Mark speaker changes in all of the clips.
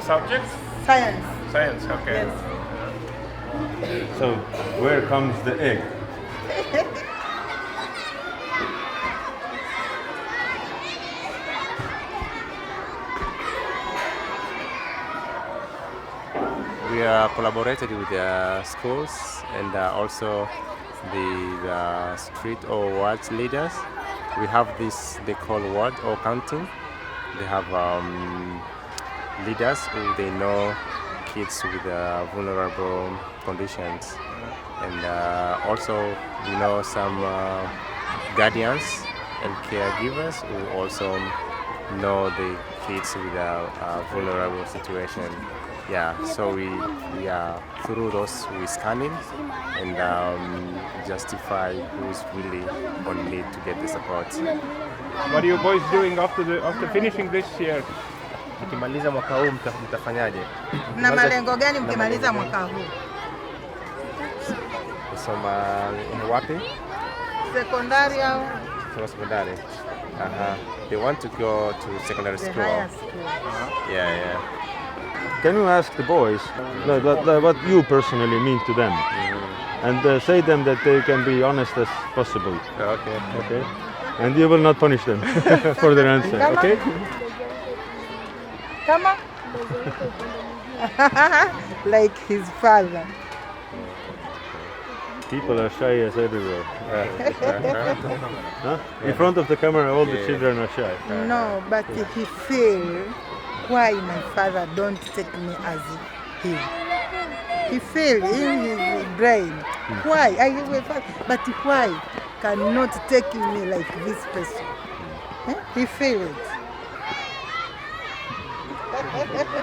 Speaker 1: subject?
Speaker 2: Science.
Speaker 1: Science, okay.
Speaker 2: Yes.
Speaker 3: So, where comes the egg?
Speaker 4: We collaborated with the schools and also the street or ward leaders. We have this they call ward or counting. They have leaders who they know kids with vulnerable conditions, and also we know some guardians and caregivers who also know the kids with a vulnerable situation. Yeah, so we through those we scanning and justify who's really on need to get the support.
Speaker 1: What are you boys doing after finishing this year?
Speaker 4: Mkimaliza mwaka huu mtafanyaje?
Speaker 2: Na malengo gani mkimaliza mwaka huu?
Speaker 4: Kusoma wapi?
Speaker 2: Sekondari au?
Speaker 4: Kusoma sekondari. They want to go to secondary school.
Speaker 2: Higher school.
Speaker 4: Yeah.
Speaker 3: Can you ask the boys what you personally mean to them? And say them that they can be honest as possible.
Speaker 4: Okay.
Speaker 3: And you will not punish them for their answer,
Speaker 2: Come on.
Speaker 3: okay?
Speaker 2: Come on. Like his father.
Speaker 3: People are shy as everywhere. Huh? In front of the camera, all the children are shy.
Speaker 2: No, but he feel why my father don't take me as him. He feel in his brain why I have a father, but why cannot take me like this person? He feel it.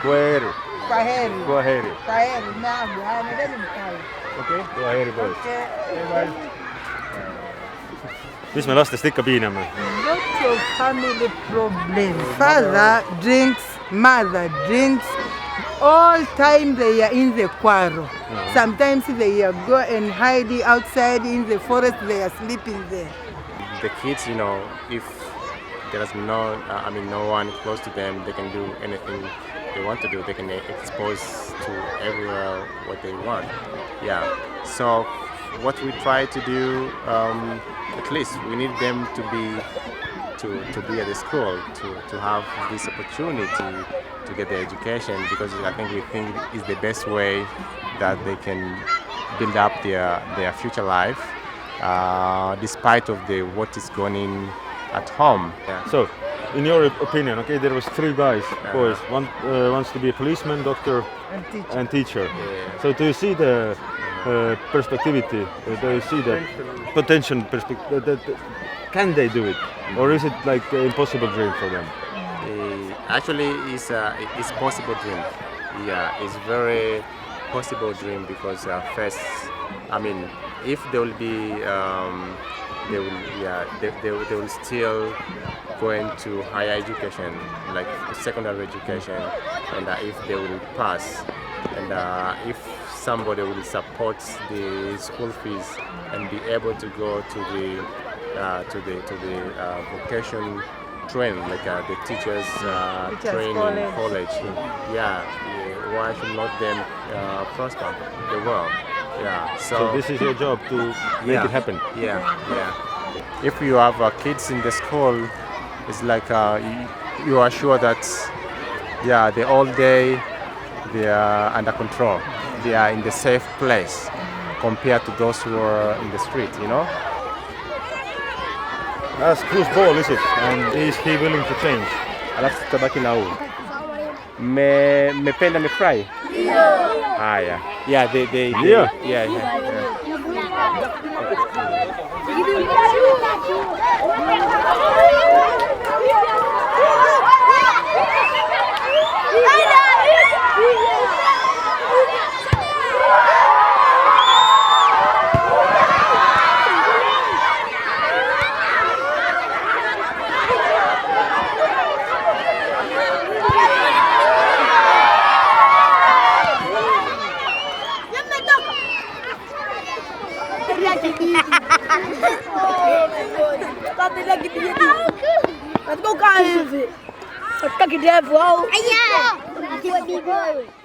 Speaker 3: Kwaheri.
Speaker 2: Kwaheri.
Speaker 3: Kwaheri.
Speaker 2: Kwaheri. Naam, nendeni mkae.
Speaker 3: Okay? Kwaheri, boys.
Speaker 2: Okay.
Speaker 3: Mis me lastest ikka piiname?
Speaker 2: Lot of family problem. Father drinks, mother drinks. All time they are in the quarrel. Sometimes they go and hide outside in the forest. They are sleeping there.
Speaker 4: The kids, if there is no one close to them, they can do anything they want to do. They can expose to everywhere what they want. Yeah. So what we try to do, at least we need them to be at the school, to have this opportunity to get their education, because I think we think is the best way that they can build up their future life, despite of what is going on at home. Yeah.
Speaker 3: So, in your opinion, okay, there was 3 boys. One wants to be a policeman, doctor, and teacher.
Speaker 4: Yeah.
Speaker 3: So, do you see the perspectivity? Do you see the potential perspective? Can they do it, or is it like an impossible dream for them?
Speaker 4: Actually, it's possible dream. Yeah, it's very possible dream because first, if they will be, they will still go into higher education, like secondary education, and if they will pass, and if somebody will support the school fees and be able to go to the vocation training, like the teachers training college. Why should not them prosper the world? Yeah.
Speaker 3: So this is your job to make it happen.
Speaker 4: Yeah. If you have kids in the school, it's like you are sure that the whole day they are under control. They are in the safe place compared to those who are in the street.
Speaker 3: Ask whose ball is it, and is he willing to change?
Speaker 4: Alafu tutabaki na huu. Mmependa mmefurahi? Haya. Yeah, yeah.
Speaker 5: Let's go, guys. Let's go, kidevu. What be going?